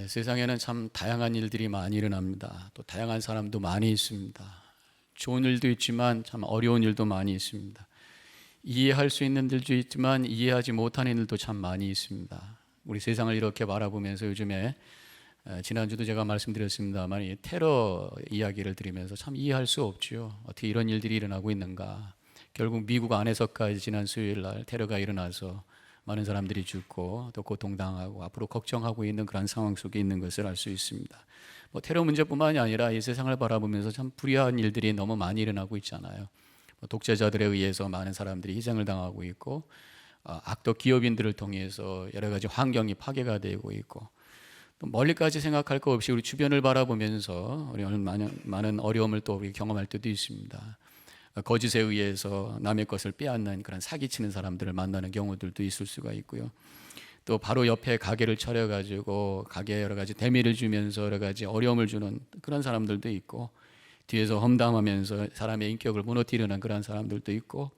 세상에는 참 다양한 일들이 많이 일어납니다. 또 다양한 사람도 많이 있습니다. 좋은 일도 있지만 참 어려운 일도 많이 있습니다. 이해할 수 있는 일도 있지만 이해하지 못하는 일도 참 많이 있습니다. 우리 세상을 이렇게 바라보면서 요즘에 지난주도 제가 말씀드렸습니다만 이 테러 이야기를 들으면서 참 이해할 수 없죠. 어떻게 이런 일들이 일어나고 있는가. 결국 미국 안에서까지 지난 수요일 날 테러가 일어나서 많은 사람들이 죽고 또 고통당하고 앞으로 걱정하고 있는 그런 상황 속에 있는 것을 알 수 있습니다. 테러 문제뿐만이 아니라 이 세상을 바라보면서 참 불의한 일들이 너무 많이 일어나고 있잖아요. 독재자들에 의해서 많은 사람들이 희생을 당하고 있고 악덕 기업인들을 통해서 여러 가지 환경이 파괴가 되고 있고 또 멀리까지 생각할 것 없이 우리 주변을 바라보면서 우리 많은 어려움을 또 우리 경험할 때도 있습니다. 거짓에 의해서 남의 것을 빼앗는 그런 사기치는 사람들을 만나는 경우들도 있을 수가 있고요. 또 바로 옆에 가게를 차려가지고 가게에 여러 가지 대미를 주면서 여러 가지 어려움을 주는 그런 사람들도 있고, 뒤에서 험담하면서 사람의 인격을 무너뜨리는 그런 사람들도 있고,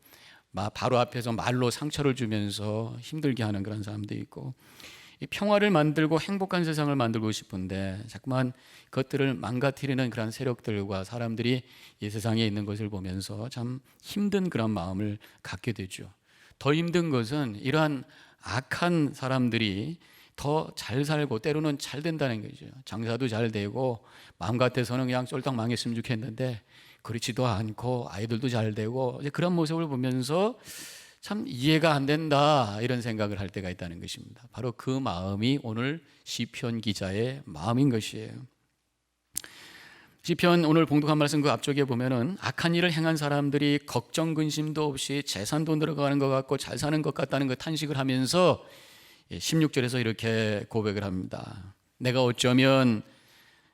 바로 앞에서 말로 상처를 주면서 힘들게 하는 그런 사람도 있고, 이 평화를 만들고 행복한 세상을 만들고 싶은데 자꾸만 그것들을 망가뜨리는 그런 세력들과 사람들이 이 세상에 있는 것을 보면서 참 힘든 그런 마음을 갖게 되죠. 더 힘든 것은 이러한 악한 사람들이 더 잘 살고 때로는 잘 된다는 거죠. 장사도 잘 되고 마음 같아서는 그냥 쫄딱 망했으면 좋겠는데 그렇지도 않고 아이들도 잘 되고 이제 그런 모습을 보면서 참 이해가 안 된다 이런 생각을 할 때가 있다는 것입니다. 바로 그 마음이 오늘 시편 기자의 마음인 것이에요. 시편 오늘 봉독한 말씀 그 앞쪽에 보면은 악한 일을 행한 사람들이 걱정 근심도 없이 재산도 늘어가는 것 같고 잘 사는 것 같다는 그 탄식을 하면서 16절에서 이렇게 고백을 합니다. 내가 어쩌면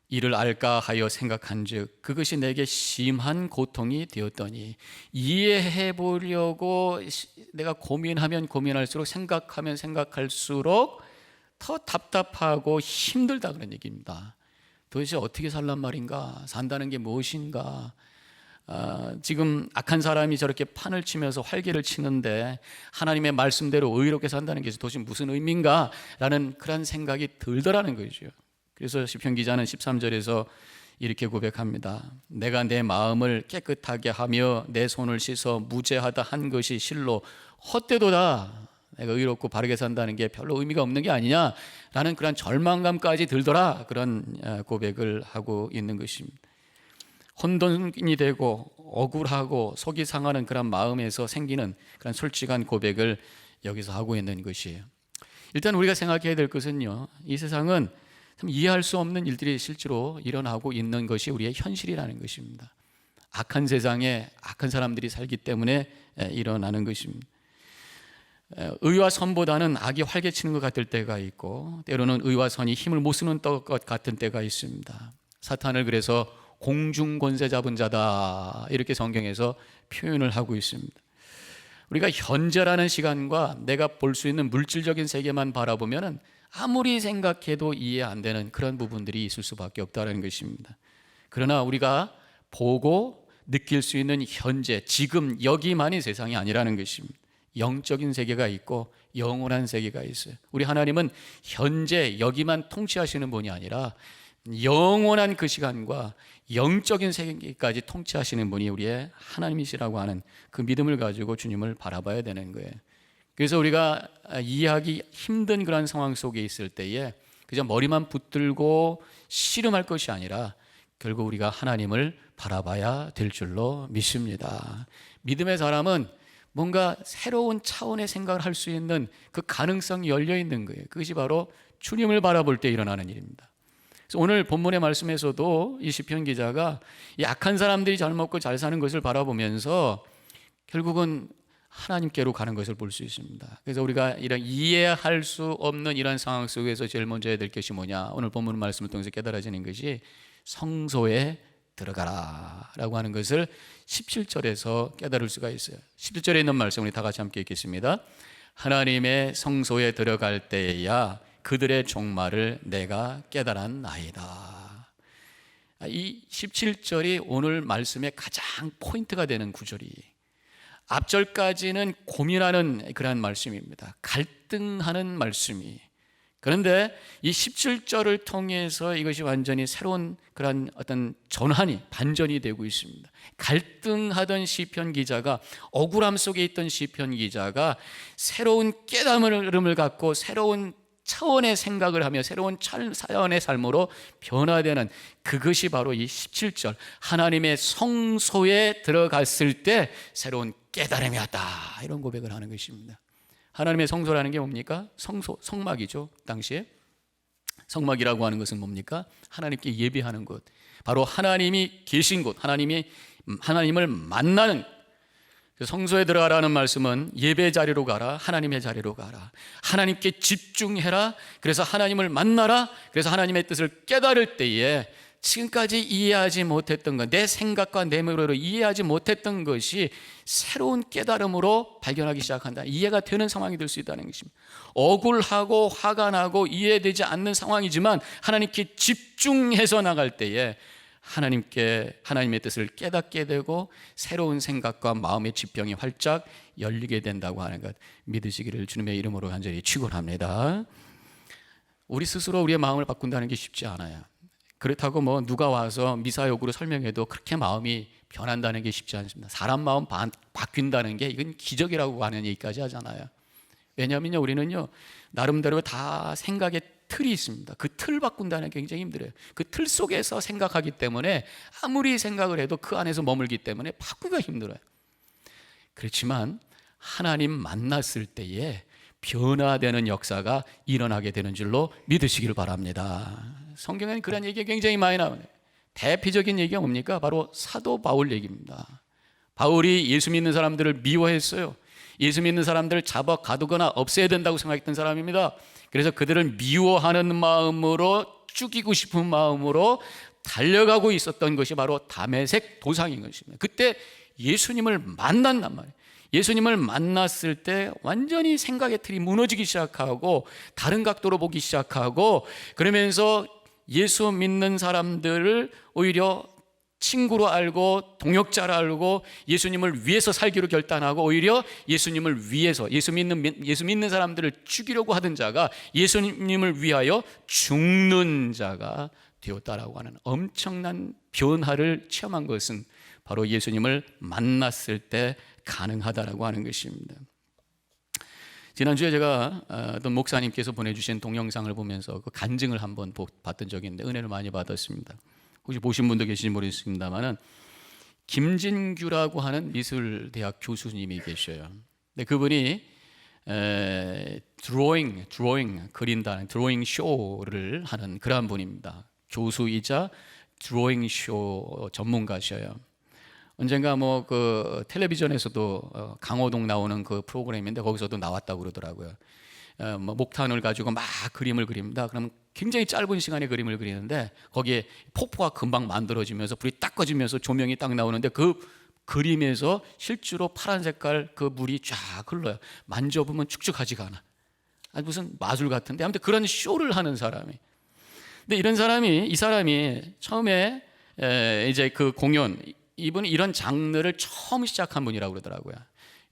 이를 알까 하여 생각한즉 그것이 내게 심한 고통이 되었더니, 이해해 보려고 내가 고민하면 고민할수록 생각하면 생각할수록 더 답답하고 힘들다 그런 얘기입니다. 도대체 어떻게 살란 말인가? 산다는 게 무엇인가? 지금 악한 사람이 저렇게 판을 치면서 활개를 치는데 하나님의 말씀대로 의롭게 산다는 게 도대체 무슨 의미인가? 라는 그런 생각이 들더라는 거죠. 그래서 시편 기자는 13절에서 이렇게 고백합니다. 내가 내 마음을 깨끗하게 하며 내 손을 씻어 무죄하다 한 것이 실로 헛되도다. 내가 의롭고 바르게 산다는 게 별로 의미가 없는 게 아니냐라는 그런 절망감까지 들더라. 그런 고백을 하고 있는 것입니다. 혼돈이 되고 억울하고 속이 상하는 그런 마음에서 생기는 그런 솔직한 고백을 여기서 하고 있는 것이에요. 일단 우리가 생각해야 될 것은요, 이 세상은 참 이해할 수 없는 일들이 실제로 일어나고 있는 것이 우리의 현실이라는 것입니다. 악한 세상에 악한 사람들이 살기 때문에 일어나는 것입니다. 의와 선보다는 악이 활개치는 것 같을 때가 있고, 때로는 의와 선이 힘을 못 쓰는 것 같은 때가 있습니다. 사탄을 그래서 공중권세 잡은 자다 이렇게 성경에서 표현을 하고 있습니다. 우리가 현재라는 시간과 내가 볼 수 있는 물질적인 세계만 바라보면 아무리 생각해도 이해 안 되는 그런 부분들이 있을 수밖에 없다는 것입니다. 그러나 우리가 보고 느낄 수 있는 현재, 지금 여기만이 세상이 아니라는 것입니다. 영적인 세계가 있고 영원한 세계가 있어요. 우리 하나님은 현재 여기만 통치하시는 분이 아니라 영원한 그 시간과 영적인 세계까지 통치하시는 분이 우리의 하나님이시라고 하는 그 믿음을 가지고 주님을 바라봐야 되는 거예요. 그래서 우리가 이해하기 힘든 그런 상황 속에 있을 때에 그저 머리만 붙들고 씨름할 것이 아니라 결국 우리가 하나님을 바라봐야 될 줄로 믿습니다. 믿음의 사람은 뭔가 새로운 차원의 생각을 할 수 있는 그 가능성이 열려 있는 거예요. 그것이 바로 주님을 바라볼 때 일어나는 일입니다. 그래서 오늘 본문의 말씀에서도 이 시편 기자가 이 악한 사람들이 잘 먹고 잘 사는 것을 바라보면서 결국은 하나님께로 가는 것을 볼 수 있습니다. 그래서 우리가 이런 이해할 수 없는 이런 상황 속에서 제일 먼저 해야 될 것이 뭐냐, 오늘 본문 말씀을 통해서 깨달아지는 것이 성소에 들어가라 라고 하는 것을 17절에서 깨달을 수가 있어요. 17절에 있는 말씀 우리 다 같이 함께 읽겠습니다. 하나님의 성소에 들어갈 때에야 그들의 종말을 내가 깨달았나이다. 이 17절이 오늘 말씀의 가장 포인트가 되는 구절이에요. 앞절까지는 고민하는 그런 말씀입니다. 갈등하는 말씀이, 그런데 이 17절을 통해서 이것이 완전히 새로운 그런 어떤 전환이, 반전이 되고 있습니다. 갈등하던 시편 기자가, 억울함 속에 있던 시편 기자가 새로운 깨달음을 갖고 새로운 차원의 생각을 하며 새로운 사연의 삶으로 변화되는, 그것이 바로 이 17절 하나님의 성소에 들어갔을 때 새로운 깨달음이 왔다, 이런 고백을 하는 것입니다. 하나님의 성소라는 게 뭡니까? 성소, 성막이죠. 당시에 성막이라고 하는 것은 뭡니까? 하나님께 예배하는 곳, 바로 하나님이 계신 곳, 하나님을 만나는, 성소에 들어가라는 말씀은 예배 자리로 가라, 하나님의 자리로 가라, 하나님께 집중해라, 그래서 하나님을 만나라, 그래서 하나님의 뜻을 깨달을 때에 지금까지 이해하지 못했던 것, 내 생각과 내 머리로 이해하지 못했던 것이 새로운 깨달음으로 발견하기 시작한다. 이해가 되는 상황이 될 수 있다는 것입니다. 억울하고 화가 나고 이해되지 않는 상황이지만 하나님께 집중해서 나갈 때에 하나님의 뜻을 깨닫게 되고 새로운 생각과 마음의 지평이 활짝 열리게 된다고 하는 것 믿으시기를 주님의 이름으로 간절히 축원합니다. 우리 스스로 우리의 마음을 바꾼다는 게 쉽지 않아요. 그렇다고 누가 와서 미사역으로 설명해도 그렇게 마음이 변한다는 게 쉽지 않습니다. 사람 마음 바뀐다는 게 이건 기적이라고 하는 얘기까지 하잖아요. 왜냐하면요, 우리는요 나름대로 다 생각의 틀이 있습니다. 그 틀 바꾼다는 게 굉장히 힘들어요. 그 틀 속에서 생각하기 때문에 아무리 생각을 해도 그 안에서 머물기 때문에 바꾸기가 힘들어요. 그렇지만 하나님 만났을 때에 변화되는 역사가 일어나게 되는 줄로 믿으시기를 바랍니다. 성경에는 그런 얘기가 굉장히 많이 나오네요. 대표적인 얘기가 뭡니까? 바로 사도 바울 얘기입니다. 바울이 예수 믿는 사람들을 미워했어요. 예수 믿는 사람들을 잡아 가두거나 없애야 된다고 생각했던 사람입니다. 그래서 그들을 미워하는 마음으로, 죽이고 싶은 마음으로 달려가고 있었던 것이 바로 다메섹 도상인 것입니다. 그때 예수님을 만난단 말이에요. 예수님을 만났을 때 완전히 생각의 틀이 무너지기 시작하고 다른 각도로 보기 시작하고, 그러면서 예수 믿는 사람들을 오히려 친구로 알고 동역자로 알고 예수님을 위해서 살기로 결단하고, 오히려 예수님을 위해서 예수 믿는 사람들을 죽이려고 하던 자가 예수님을 위하여 죽는 자가 되었다라고 하는 엄청난 변화를 체험한 것은 바로 예수님을 만났을 때 가능하다라고 하는 것입니다. 지난주에 제가 어떤 목사님께서 보내주신 동영상을 보면서 그 간증을 한번 봤던 적이 있는데 은혜를 많이 받았습니다. 혹시 보신 분도 계실지 모르겠습니다만은 김진규라고 하는 미술대학 교수님이 계셔요. 근데 그분이 드로잉 그린다는 드로잉 쇼를 하는 그러한 분입니다. 교수이자 드로잉 쇼 전문가셔요. 언젠가 그 텔레비전에서도 강호동 나오는 그 프로그램인데 거기서도 나왔다고 그러더라고요. 목탄을 가지고 막 그림을 그립니다. 그러면 굉장히 짧은 시간에 그림을 그리는데 거기에 폭포가 금방 만들어지면서 불이 딱 꺼지면서 조명이 딱 나오는데 그 그림에서 실제로 파란 색깔 그 물이 쫙 흘러요. 만져보면 축축하지가 않아. 아니 무슨 마술 같은데, 아무튼 그런 쇼를 하는 사람이. 근데 이 사람이 처음에 이제 그 공연, 이분이 이런 장르를 처음 시작한 분이라고 그러더라고요.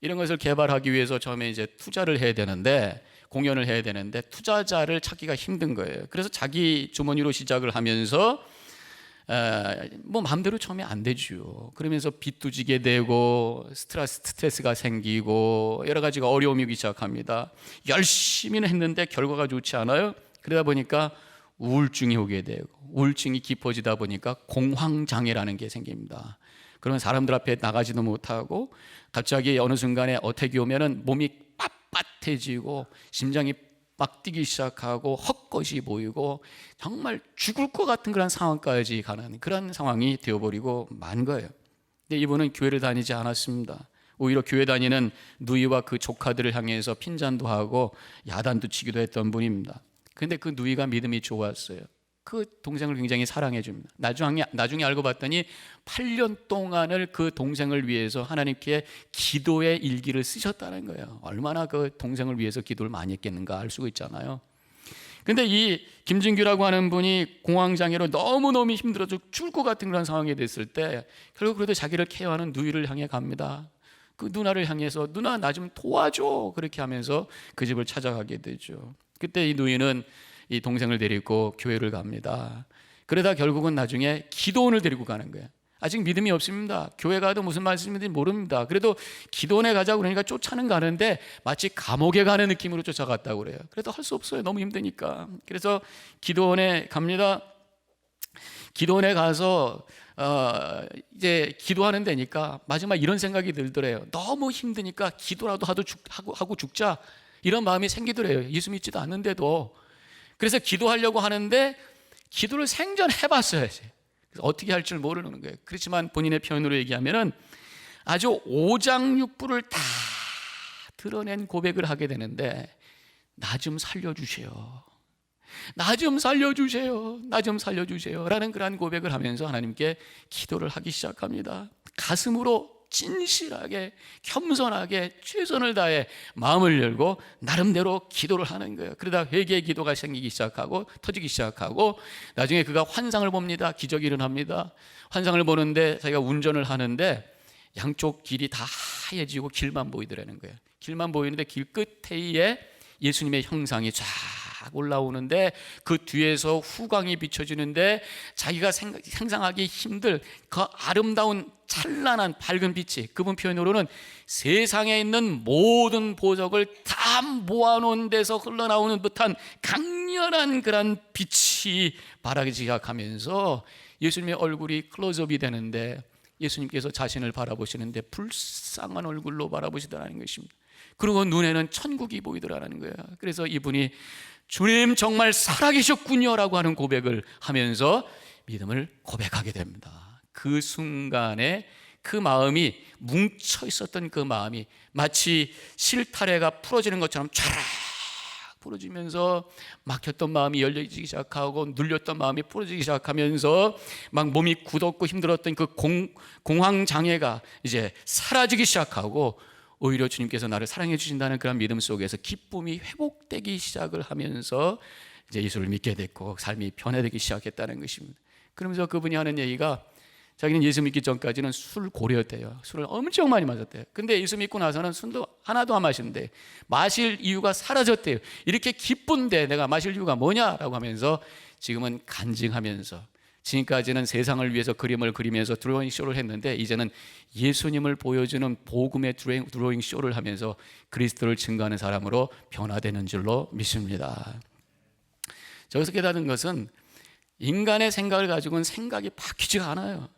이런 것을 개발하기 위해서 처음에 이제 투자를 해야 되는데, 공연을 해야 되는데 투자자를 찾기가 힘든 거예요. 그래서 자기 주머니로 시작을 하면서 마음대로 처음에 안 되죠. 그러면서 빚도 지게 되고 스트레스가 생기고 여러 가지가 어려움이 오기 시작합니다. 열심히는 했는데 결과가 좋지 않아요. 그러다 보니까 우울증이 오게 되고, 우울증이 깊어지다 보니까 공황장애라는 게 생깁니다. 그러면 사람들 앞에 나가지도 못하고 갑자기 어느 순간에 어택이 오면은 몸이 빳빳해지고 심장이 막 뛰기 시작하고 헛것이 보이고 정말 죽을 것 같은 그런 상황까지 가는 그런 상황이 되어버리고 만 거예요. 근데 이분은 교회를 다니지 않았습니다. 오히려 교회 다니는 누이와 그 조카들을 향해서 핀잔도 하고 야단도 치기도 했던 분입니다. 근데 그 누이가 믿음이 좋았어요. 그 동생을 굉장히 사랑해 줍니다. 나중에 알고 봤더니 8년 동안을 그 동생을 위해서 하나님께 기도의 일기를 쓰셨다는 거예요. 얼마나 그 동생을 위해서 기도를 많이 했겠는가 알 수가 있잖아요. 근데 이 김진규라고 하는 분이 공황장애로 너무너무 힘들어서 죽을 것 같은 그런 상황이 됐을 때 결국 그래도 자기를 케어하는 누이를 향해 갑니다. 그 누나를 향해서 누나 나 좀 도와줘 그렇게 하면서 그 집을 찾아가게 되죠. 그때 이 누이는 이 동생을 데리고 교회를 갑니다. 그러다 결국은 나중에 기도원을 데리고 가는 거예요. 아직 믿음이 없습니다. 교회 가도 무슨 말씀인지 모릅니다. 그래도 기도원에 가자고 그러니까 쫓아는 가는데 마치 감옥에 가는 느낌으로 쫓아갔다고 그래요. 그래도 할 수 없어요. 너무 힘드니까. 그래서 기도원에 갑니다. 기도원에 가서 이제 기도하는 데니까 마지막 이런 생각이 들더래요. 너무 힘드니까 기도라도 하고 죽자, 이런 마음이 생기더래요. 예수 믿지도 않는데도. 그래서 기도하려고 하는데 기도를 생전해봤어야지. 그래서 어떻게 할 줄 모르는 거예요. 그렇지만 본인의 표현으로 얘기하면은 아주 오장육부를 다 드러낸 고백을 하게 되는데, 나 좀 살려주세요, 나 좀 살려주세요, 나 좀 살려주세요 라는 그러한 고백을 하면서 하나님께 기도를 하기 시작합니다. 가슴으로 진실하게 겸손하게 최선을 다해 마음을 열고 나름대로 기도를 하는 거예요. 그러다 회개의 기도가 생기기 시작하고 터지기 시작하고, 나중에 그가 환상을 봅니다. 기적이 일어납니다. 환상을 보는데 자기가 운전을 하는데 양쪽 길이 다 하얘지고 길만 보이더라는 거예요. 길만 보이는데 길 끝에 예수님의 형상이 쫙 올라오는데 그 뒤에서 후광이 비춰지는데 자기가 상상하기 힘들 그 아름다운 찬란한 밝은 빛이, 그분 표현으로는 세상에 있는 모든 보석을 다 모아놓은 데서 흘러나오는 듯한 강렬한 그런 빛이 발하기 시작하면서 예수님의 얼굴이 클로즈업이 되는데, 예수님께서 자신을 바라보시는데 불쌍한 얼굴로 바라보시더라는 것입니다. 그리고 눈에는 천국이 보이더라는 거예요. 그래서 이분이 주님 정말 살아계셨군요 라고 하는 고백을 하면서 믿음을 고백하게 됩니다. 그 순간에 그 마음이, 뭉쳐 있었던 그 마음이 마치 실타래가 풀어지는 것처럼 촤락 풀어지면서 막혔던 마음이 열려지기 시작하고 눌렸던 마음이 풀어지기 시작하면서 막 몸이 굳었고 힘들었던 그 공황장애가 이제 사라지기 시작하고, 오히려 주님께서 나를 사랑해 주신다는 그런 믿음 속에서 기쁨이 회복되기 시작을 하면서 이제 예수를 믿게 됐고 삶이 변화되기 시작했다는 것입니다. 그러면서 그분이 하는 얘기가, 자기는 예수 믿기 전까지는 술고래였대요. 술을 엄청 많이 마셨대요. 근데 예수 믿고 나서는 술도 하나도 안 마시는데 마실 이유가 사라졌대요. 이렇게 기쁜데 내가 마실 이유가 뭐냐라고 하면서 지금은 간증하면서, 지금까지는 세상을 위해서 그림을 그리면서 드로잉 쇼를 했는데 이제는 예수님을 보여주는 복음의 드로잉 쇼를 하면서 그리스도를 증거하는 사람으로 변화되는 줄로 믿습니다. 저기서 깨닫는 것은 인간의 생각을 가지고는 생각이 바뀌지가 않아요.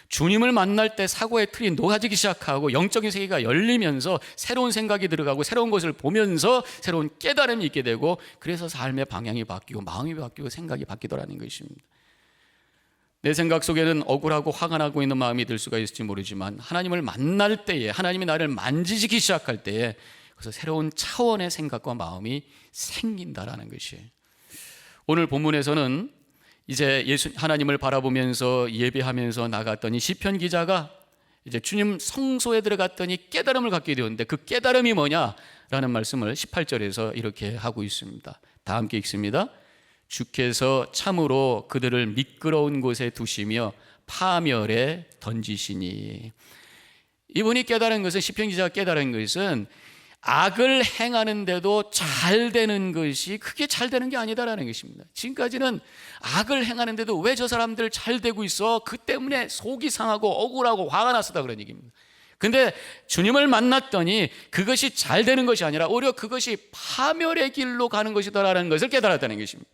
주님을 만날 때 사고의 틀이 녹아지기 시작하고 영적인 세계가 열리면서 새로운 생각이 들어가고 새로운 것을 보면서 새로운 깨달음이 있게 되고, 그래서 삶의 방향이 바뀌고 마음이 바뀌고 생각이 바뀌더라는 것입니다. 내 생각 속에는 억울하고 화가 나고 있는 마음이 들 수가 있을지 모르지만, 하나님을 만날 때에, 하나님이 나를 만지시기 시작할 때에 그래서 새로운 차원의 생각과 마음이 생긴다라는 것이, 오늘 본문에서는 이제 하나님을 바라보면서 예배하면서 나갔더니 시편 기자가 이제 주님 성소에 들어갔더니 깨달음을 갖게 되었는데, 그 깨달음이 뭐냐라는 말씀을 18절에서 이렇게 하고 있습니다. 다 함께 읽습니다. 주께서 참으로 그들을 미끄러운 곳에 두시며 파멸에 던지시니. 이분이 깨달은 것은, 시편 기자가 깨달은 것은 악을 행하는데도 잘 되는 것이 그게 잘 되는 게 아니다라는 것입니다. 지금까지는 악을 행하는데도 왜 저 사람들 잘 되고 있어? 그 때문에 속이 상하고 억울하고 화가 났었다 그런 얘기입니다. 근데 주님을 만났더니 그것이 잘 되는 것이 아니라 오히려 그것이 파멸의 길로 가는 것이다라는 것을 깨달았다는 것입니다.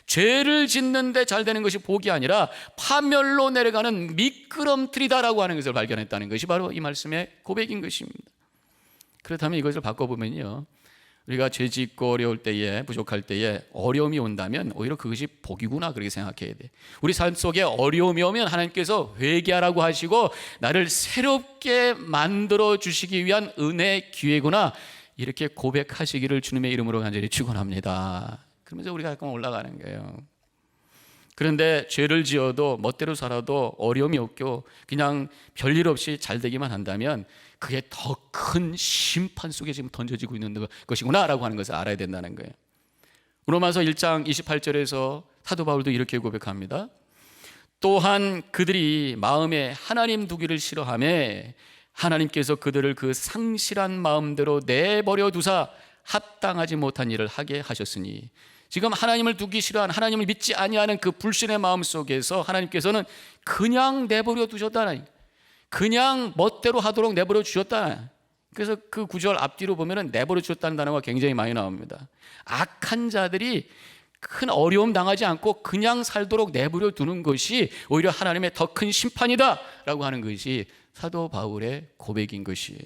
죄를 짓는데 잘 되는 것이 복이 아니라 파멸로 내려가는 미끄럼틀이다라고 하는 것을 발견했다는 것이 바로 이 말씀의 고백인 것입니다. 그렇다면 이것을 바꿔보면요, 우리가 죄 짓고 어려울 때에, 부족할 때에 어려움이 온다면 오히려 그것이 복이구나 그렇게 생각해야 돼. 우리 삶 속에 어려움이 오면 하나님께서 회개하라고 하시고 나를 새롭게 만들어 주시기 위한 은혜의 기회구나, 이렇게 고백하시기를 주님의 이름으로 간절히 축원합니다. 그러면서 우리가 약간 올라가는 거예요. 그런데 죄를 지어도 멋대로 살아도 어려움이 없고 그냥 별일 없이 잘 되기만 한다면 그게 더 큰 심판 속에 지금 던져지고 있는 것이구나 라고 하는 것을 알아야 된다는 거예요. 로마서 1장 28절에서 사도 바울도 이렇게 고백합니다. 또한 그들이 마음에 하나님 두기를 싫어하며 하나님께서 그들을 그 상실한 마음대로 내버려 두사 합당하지 못한 일을 하게 하셨으니, 지금 하나님을 두기 싫어하는, 하나님을 믿지 아니하는 그 불신의 마음 속에서 하나님께서는 그냥 내버려 두셨다, 그냥 멋대로 하도록 내버려 주셨다. 그래서 그 구절 앞뒤로 보면은 내버려 주셨다는 단어가 굉장히 많이 나옵니다. 악한 자들이 큰 어려움 당하지 않고 그냥 살도록 내버려 두는 것이 오히려 하나님의 더 큰 심판이다 라고 하는 것이 사도 바울의 고백인 것이에요.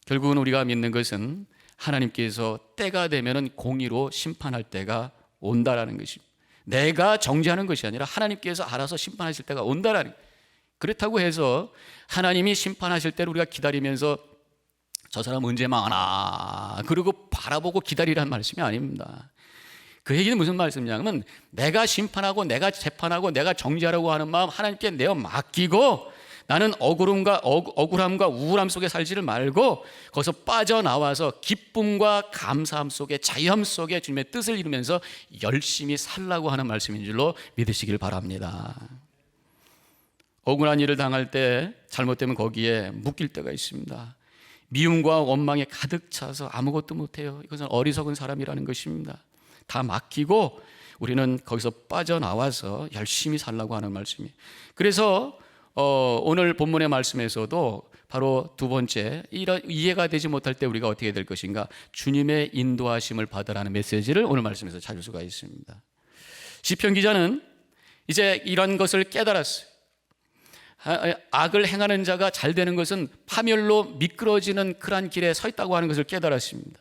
결국은 우리가 믿는 것은 하나님께서 때가 되면은 공의로 심판할 때가 온다라는 것입니다. 내가 정죄하는 것이 아니라 하나님께서 알아서 심판하실 때가 온다라는 거예요. 그렇다고 해서 하나님이 심판하실 때를 우리가 기다리면서 저 사람 언제 망하나 그리고 바라보고 기다리라는 말씀이 아닙니다. 그 얘기는 무슨 말씀이냐면 내가 심판하고 내가 재판하고 내가 정죄하라고 하는 마음 하나님께 내어 맡기고 나는 억울함과 우울함 속에 살지를 말고 거기서 빠져나와서 기쁨과 감사함 속에 자유함 속에 주님의 뜻을 이루면서 열심히 살라고 하는 말씀인 줄로 믿으시길 바랍니다. 억울한 일을 당할 때 잘못되면 거기에 묶일 때가 있습니다. 미움과 원망에 가득 차서 아무것도 못해요. 이것은 어리석은 사람이라는 것입니다. 다 맡기고 우리는 거기서 빠져나와서 열심히 살라고 하는 말씀이에요. 그래서 오늘 본문의 말씀에서도 바로 두 번째, 이해가 되지 못할 때 우리가 어떻게 될 것인가, 주님의 인도하심을 받으라는 메시지를 오늘 말씀에서 찾을 수가 있습니다. 시편 기자는 이제 이런 것을 깨달았어요. 악을 행하는 자가 잘 되는 것은 파멸로 미끄러지는 그러한 길에 서 있다고 하는 것을 깨달았습니다.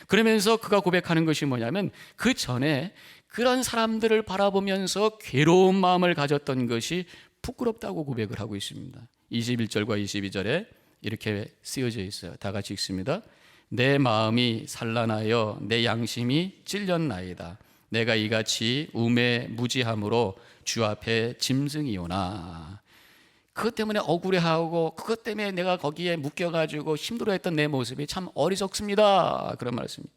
그러면서 그가 고백하는 것이 뭐냐면 그 전에 그런 사람들을 바라보면서 괴로운 마음을 가졌던 것이 부끄럽다고 고백을 하고 있습니다. 21절과 22절에 이렇게 쓰여져 있어요. 다 같이 읽습니다. 내 마음이 산란하여 내 양심이 찔렸나이다. 내가 이같이 우매무지함으로 주 앞에 짐승이오나. 그것 때문에 억울해하고 그것 때문에 내가 거기에 묶여가지고 힘들어했던 내 모습이 참 어리석습니다. 그런 말씀입니다.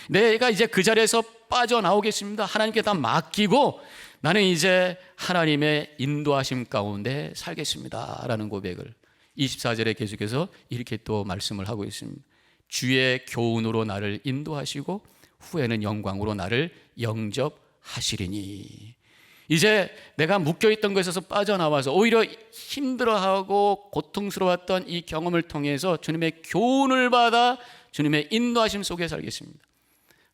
내가 이제 그 자리에서 빠져나오겠습니다. 하나님께 다 맡기고 나는 이제 하나님의 인도하심 가운데 살겠습니다 라는 고백을 24절에 계속해서 이렇게 또 말씀을 하고 있습니다. 주의 교훈으로 나를 인도하시고 후에는 영광으로 나를 영접하시리니. 이제 내가 묶여있던 것에서 빠져나와서 오히려 힘들어하고 고통스러웠던 이 경험을 통해서 주님의 교훈을 받아 주님의 인도하심 속에 살겠습니다.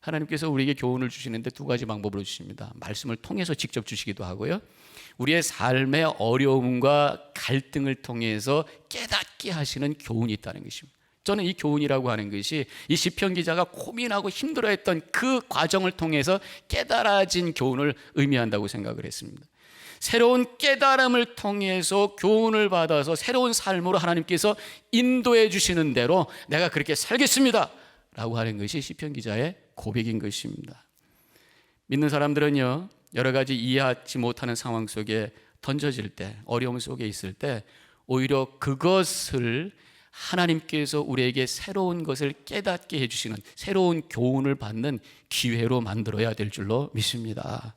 하나님께서 우리에게 교훈을 주시는데 두 가지 방법으로 주십니다. 말씀을 통해서 직접 주시기도 하고요, 우리의 삶의 어려움과 갈등을 통해서 깨닫게 하시는 교훈이 있다는 것입니다. 저는 이 교훈이라고 하는 것이 이 시편 기자가 고민하고 힘들어했던 그 과정을 통해서 깨달아진 교훈을 의미한다고 생각을 했습니다. 새로운 깨달음을 통해서 교훈을 받아서 새로운 삶으로 하나님께서 인도해 주시는 대로 내가 그렇게 살겠습니다 라고 하는 것이 시편 기자의 고백인 것입니다. 믿는 사람들은요, 여러 가지 이해하지 못하는 상황 속에 던져질 때, 어려움 속에 있을 때 오히려 그것을 하나님께서 우리에게 새로운 것을 깨닫게 해주시는 새로운 교훈을 받는 기회로 만들어야 될 줄로 믿습니다.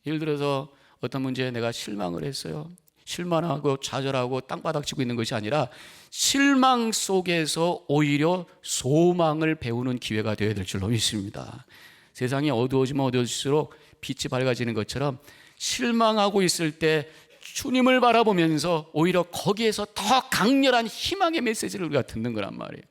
예를 들어서 어떤 문제에 내가 실망을 했어요. 실망하고 좌절하고 땅바닥 치고 있는 것이 아니라 실망 속에서 오히려 소망을 배우는 기회가 되어야 될 줄로 믿습니다. 세상이 어두워지면 어두워질수록 빛이 밝아지는 것처럼 실망하고 있을 때 주님을 바라보면서 오히려 거기에서 더 강렬한 희망의 메시지를 우리가 듣는 거란 말이에요.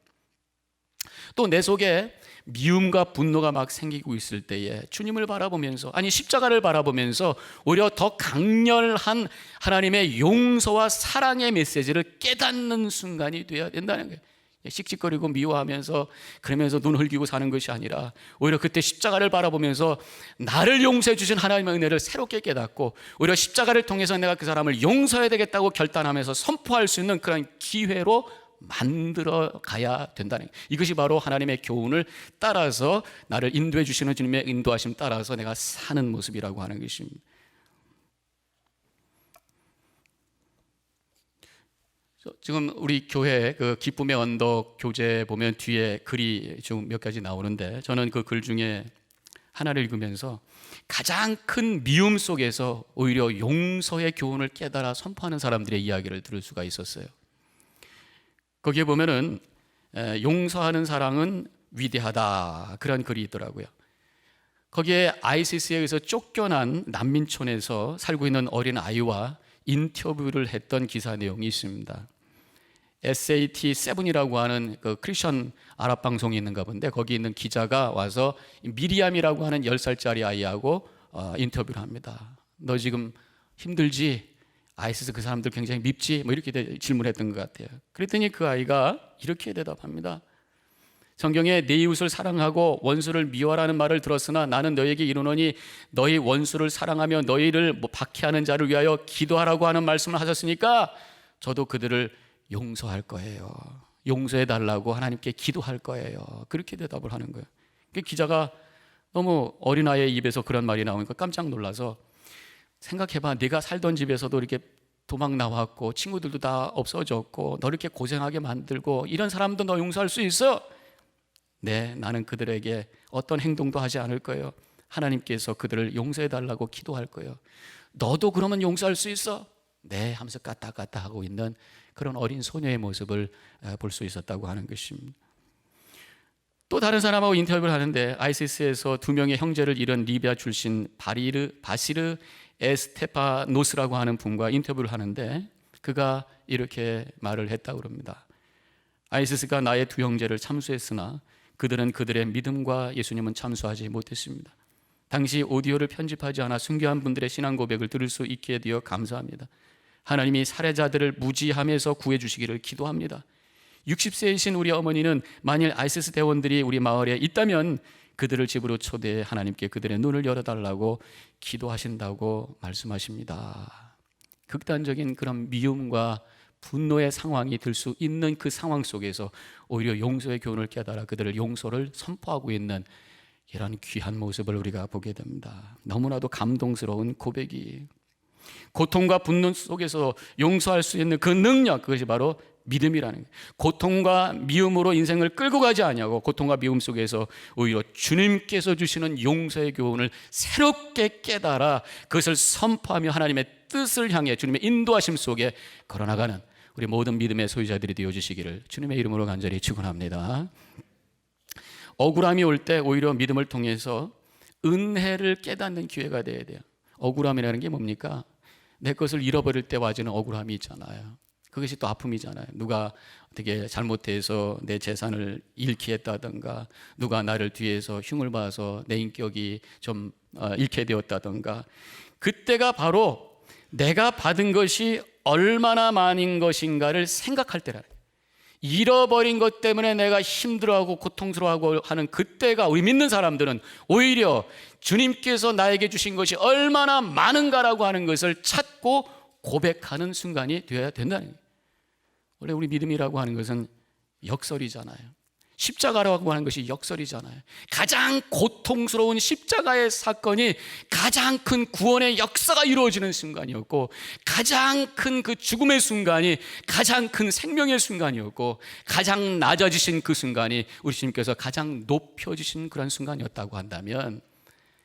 또 내 속에 미움과 분노가 막 생기고 있을 때에 주님을 바라보면서, 아니 십자가를 바라보면서 오히려 더 강렬한 하나님의 용서와 사랑의 메시지를 깨닫는 순간이 되어야 된다는 거예요. 씩씩거리고 미워하면서 그러면서 눈 흘기고 사는 것이 아니라 오히려 그때 십자가를 바라보면서 나를 용서해 주신 하나님의 은혜를 새롭게 깨닫고 오히려 십자가를 통해서 내가 그 사람을 용서해야 되겠다고 결단하면서 선포할 수 있는 그런 기회로 만들어 가야 된다는 거예요. 이것이 바로 하나님의 교훈을 따라서 나를 인도해 주시는 주님의 인도하심 따라서 내가 사는 모습이라고 하는 것입니다. 지금 우리 교회 그 기쁨의 언덕 교재 보면 뒤에 글이 좀 몇 가지 나오는데, 저는 그 글 중에 하나를 읽으면서 가장 큰 미움 속에서 오히려 용서의 교훈을 깨달아 선포하는 사람들의 이야기를 들을 수가 있었어요. 거기에 보면은 용서하는 사랑은 위대하다 그런 글이 있더라고요. 거기에 ISIS에 의해서 쫓겨난 난민촌에서 살고 있는 어린 아이와 인터뷰를 했던 기사 내용이 있습니다. SAT7이라고 하는 그 크리스천 아랍 방송이 있는가 본데 거기 있는 기자가 와서 미리암이라고 하는 10살짜리 아이하고 인터뷰를 합니다. 너 지금 힘들지? 아이시스 그 사람들 굉장히 밉지? 뭐 이렇게 질문했던 것 같아요. 그랬더니 그 아이가 이렇게 대답합니다. 성경에 내 이웃을 사랑하고 원수를 미워하라는 말을 들었으나 나는 너에게 이르노니 너희 원수를 사랑하며 너희를 박해하는 자를 위하여 기도하라고 하는 말씀을 하셨으니까 저도 그들을 용서할 거예요. 용서해 달라고 하나님께 기도할 거예요. 그렇게 대답을 하는 거예요. 기자가 너무 어린아이의 입에서 그런 말이 나오니까 깜짝 놀라서 생각해봐. 네가 살던 집에서도 이렇게 도망 나왔고 친구들도 다 없어졌고 너 이렇게 고생하게 만들고 이런 사람도 너 용서할 수 있어? 네, 나는 그들에게 어떤 행동도 하지 않을 거예요. 하나님께서 그들을 용서해 달라고 기도할 거예요. 너도 그러면 용서할 수 있어? 네, 하면서 까딱까딱 하고 있는 그런 어린 소녀의 모습을 볼 수 있었다고 하는 것입니다. 또 다른 사람하고 인터뷰를 하는데 아이시스에서 2명의 형제를 잃은 리비아 출신 바시르 에스테파노스라고 하는 분과 인터뷰를 하는데 그가 이렇게 말을 했다고 합니다. 아이시스가 나의 2 형제를 참수했으나 그들은 그들의 믿음과 예수님은 참수하지 못했습니다. 당시 오디오를 편집하지 않아 순교한 분들의 신앙 고백을 들을 수 있게 되어 감사합니다. 하나님이 살해자들을 무지함에서 구해주시기를 기도합니다. 60세이신 우리 어머니는 만일 아이시스 대원들이 우리 마을에 있다면 그들을 집으로 초대해 하나님께 그들의 눈을 열어달라고 기도하신다고 말씀하십니다. 극단적인 그런 미움과 분노의 상황이 들 수 있는 그 상황 속에서 오히려 용서의 교훈을 깨달아 그들을 용서를 선포하고 있는 이런 귀한 모습을 우리가 보게 됩니다. 너무나도 감동스러운 고백이, 고통과 분노 속에서 용서할 수 있는 그 능력, 그것이 바로 믿음이라는 거예요. 고통과 미움으로 인생을 끌고 가지 아니하고 고통과 미움 속에서 오히려 주님께서 주시는 용서의 교훈을 새롭게 깨달아 그것을 선포하며 하나님의 뜻을 향해 주님의 인도하심 속에 걸어나가는 우리 모든 믿음의 소유자들이 되어주시기를 주님의 이름으로 간절히 축원합니다. 억울함이 올 때 오히려 믿음을 통해서 은혜를 깨닫는 기회가 되어야 돼요. 억울함이라는 게 뭡니까? 내 것을 잃어버릴 때 와지는 억울함이 있잖아요. 그것이 또 아픔이잖아요. 누가 어떻게 잘못해서 내 재산을 잃게 했다든가, 누가 나를 뒤에서 흉을 봐서 내 인격이 좀 잃게 되었다든가, 그때가 바로 내가 받은 것이 얼마나 많은 것인가를 생각할 때라. 잃어버린 것 때문에 내가 힘들어하고 고통스러워하고 하는 그때가 우리 믿는 사람들은 오히려 주님께서 나에게 주신 것이 얼마나 많은가라고 하는 것을 찾고 고백하는 순간이 되어야 된다는 거예요. 원래 우리 믿음이라고 하는 것은 역설이잖아요. 십자가라고 하는 것이 역설이잖아요. 가장 고통스러운 십자가의 사건이 가장 큰 구원의 역사가 이루어지는 순간이었고, 가장 큰 그 죽음의 순간이 가장 큰 생명의 순간이었고, 가장 낮아지신 그 순간이 우리 주님께서 가장 높여지신 그런 순간이었다고 한다면,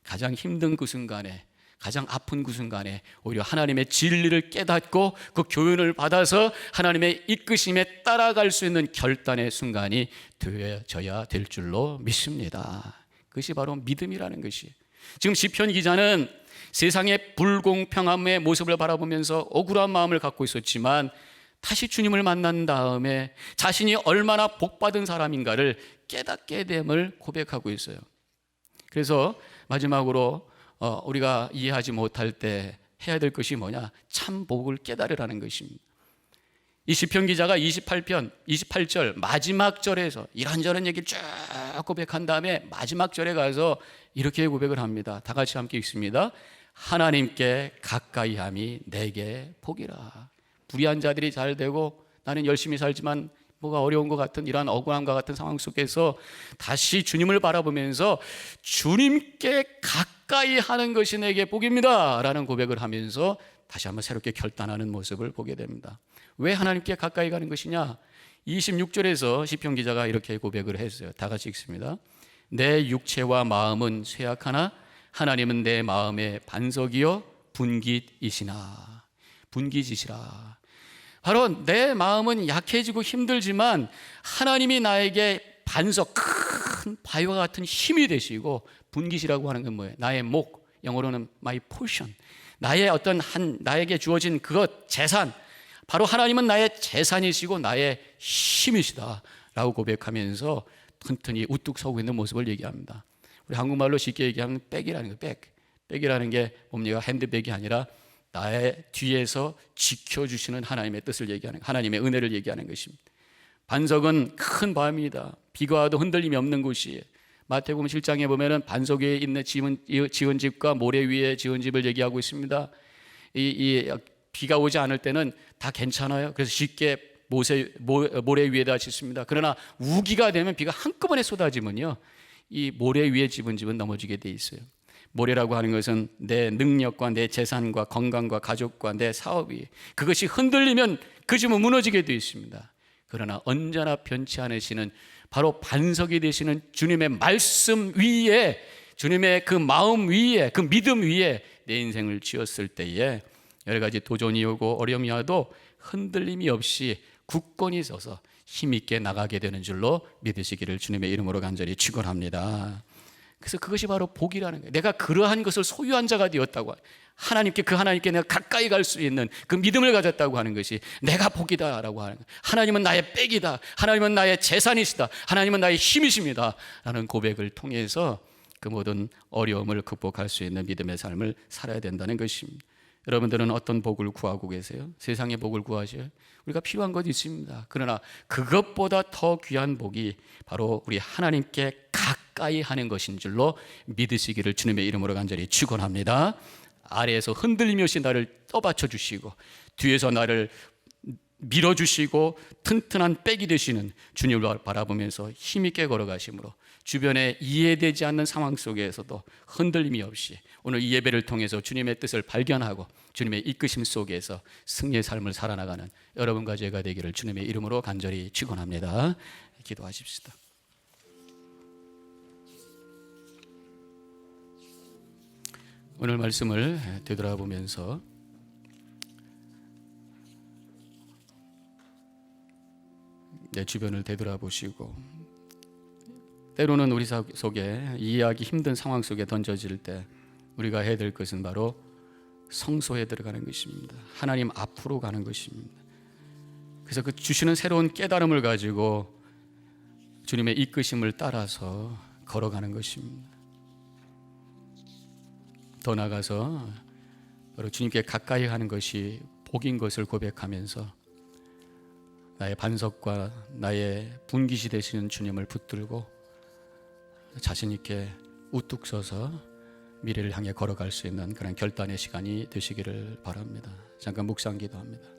가장 힘든 그 순간에, 가장 아픈 그 순간에 오히려 하나님의 진리를 깨닫고 그 교훈을 받아서 하나님의 이끄심에 따라갈 수 있는 결단의 순간이 되어져야 될 줄로 믿습니다. 그것이 바로 믿음이라는 것이. 지금 시편 기자는 세상의 불공평함의 모습을 바라보면서 억울한 마음을 갖고 있었지만 다시 주님을 만난 다음에 자신이 얼마나 복받은 사람인가를 깨닫게 됨을 고백하고 있어요. 그래서 마지막으로 우리가 이해하지 못할 때 해야 될 것이 뭐냐? 참 복을 깨달으라는 것입니다. 이 시편 기자가 28절 마지막 절에서 이런저런 얘기를 쭉 고백한 다음에 마지막 절에 가서 이렇게 고백을 합니다. 다 같이 함께 읽습니다. 하나님께 가까이함이 내게 복이라. 불의한 자들이 잘 되고 나는 열심히 살지만 뭐가 어려운 것 같은 이러한 억울함과 같은 상황 속에서 다시 주님을 바라보면서 주님께 가까이 하는 것이 내게 복입니다 라는 고백을 하면서 다시 한번 새롭게 결단하는 모습을 보게 됩니다. 왜 하나님께 가까이 가는 것이냐? 26절에서 시편 기자가 이렇게 고백을 했어요. 다 같이 읽습니다. 내 육체와 마음은 쇠약하나 하나님은 내 마음의 반석이요 분깃이시나. 분깃이시라. 바로 내 마음은 약해지고 힘들지만 하나님이 나에게 반석, 큰 바위와 같은 힘이 되시고, 분깃이라고 하는 건 뭐예요? 나의 목, 영어로는 my portion, 나의 어떤 나에게 주어진 그것, 재산, 바로 하나님은 나의 재산이시고 나의 힘이시다 라고 고백하면서 튼튼히 우뚝 서고 있는 모습을 얘기합니다. 우리 한국말로 쉽게 얘기하면 백이라는 거예요. 백이라는 게 뭡니까? 핸드백이 아니라 나의 뒤에서 지켜주시는 하나님의 뜻을 얘기하는, 하나님의 은혜를 얘기하는 것입니다. 반석은 큰 바위입니다. 비가 와도 흔들림이 없는 곳이에요. 마태복음 7장에 보면은 반석 위에 있는 지은 집과 모래 위에 지은 집을 얘기하고 있습니다. 비가 오지 않을 때는 다 괜찮아요. 그래서 쉽게 모래 위에다 짓습니다. 그러나 우기가 되면 비가 한꺼번에 쏟아지면요, 이 모래 위에 집은 집은 넘어지게 돼 있어요. 모래라고 하는 것은 내 능력과 내 재산과 건강과 가족과 내 사업이, 그것이 흔들리면 그 집은 무너지게 돼 있습니다. 그러나 언제나 변치 않으시는 바로 반석이 되시는 주님의 말씀 위에, 주님의 그 마음 위에, 그 믿음 위에 내 인생을 지었을 때에 여러 가지 도전이 오고 어려움이 와도 흔들림이 없이 굳건히 서서 힘있게 나가게 되는 줄로 믿으시기를 주님의 이름으로 간절히 축원합니다. 그래서 그것이 바로 복이라는 거예요. 내가 그러한 것을 소유한 자가 되었다고, 하나님께 내가 가까이 갈 수 있는 그 믿음을 가졌다고 하는 것이 내가 복이다라고 하는 거예요. 하나님은 나의 백이다, 하나님은 나의 재산이시다, 하나님은 나의 힘이십니다 라는 고백을 통해서 그 모든 어려움을 극복할 수 있는 믿음의 삶을 살아야 된다는 것입니다. 여러분들은 어떤 복을 구하고 계세요? 세상의 복을 구하셔요? 우리가 필요한 것이 있습니다. 그러나 그것보다 더 귀한 복이 바로 우리 하나님께 가까이 하는 것인 줄로 믿으시기를 주님의 이름으로 간절히 축원합니다. 아래에서 흔들림이 없이 나를 떠받쳐 주시고 뒤에서 나를 밀어주시고 튼튼한 백이 되시는 주님을 바라보면서 힘있게 걸어가심으로 주변에 이해되지 않는 상황 속에서도 흔들림이 없이 오늘 이 예배를 통해서 주님의 뜻을 발견하고 주님의 이끄심 속에서 승리의 삶을 살아나가는 여러분과 제가 되기를 주님의 이름으로 간절히 축원합니다. 기도하십시다. 오늘 말씀을 되돌아보면서 내 주변을 되돌아보시고, 때로는 우리 속에 이해하기 힘든 상황 속에 던져질 때 우리가 해야 될 것은 바로 성소에 들어가는 것입니다. 하나님 앞으로 가는 것입니다. 그래서 그 주시는 새로운 깨달음을 가지고 주님의 이끄심을 따라서 걸어가는 것입니다. 더 나아가서 바로 주님께 가까이 하는 것이 복인 것을 고백하면서 나의 반석과 나의 분깃이 되시는 주님을 붙들고 자신 있게 우뚝 서서 미래를 향해 걸어갈 수 있는 그런 결단의 시간이 되시기를 바랍니다. 잠깐 묵상 기도합니다.